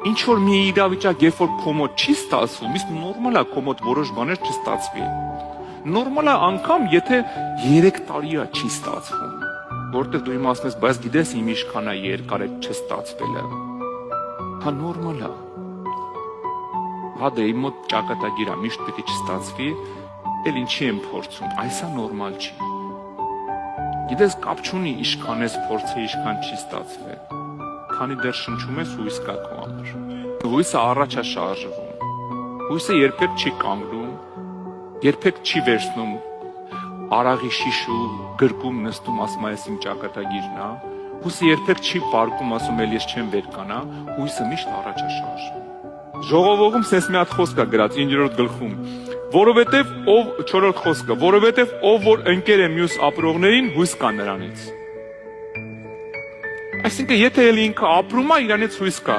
Ինչ որ մի իրավիճակ, երբ որ քո մոտ չի ստացվում, իսկ նորմալ է քո մոտ որոշ բաներ չստացվի։ Նորմալ է անգամ, եթե 3 տարի է չի ստացվում, որտեղ դու իմ ասում ես, բայց գիտես իմ ինչքան է երկար է չստացվելը։ Հա նորմալ է։ Հա դե իմ մոտ ճակատագիր է, միշտ պետք է չստացվի, էլ ինչի եմ փորձում, այսա նորմալ չի։ Գիտես կապ չունի ինչքան ես փորձել, ինչքան չի ստացվել։ Քանի դեռ շնչում ես, հույս կա քո համար։ Հույսը առաջ է շարժվում։ Հույսը երբեք չի կանգնում, երբեք չի վերցնում արաղի շիշու, գրկում նստում, ասում ես իմ ճակատագիրն է։ Հույսը երբեք չի պարկում, ասում էլ ես չեմ վերկանա, հույսը միշտ առաջ է շարժվում։ Ժողովողում սենց մի հատ խոսք է գրած 9-րդ գլխում, որովհետև ով 4-րդ խոսքը, որովհետև ով որ ընկեր է մյուս ապրողներին, հույս կա նրանից։ Այսինքն եթե էլ ինքը ապրում է, իրանից հույս կա։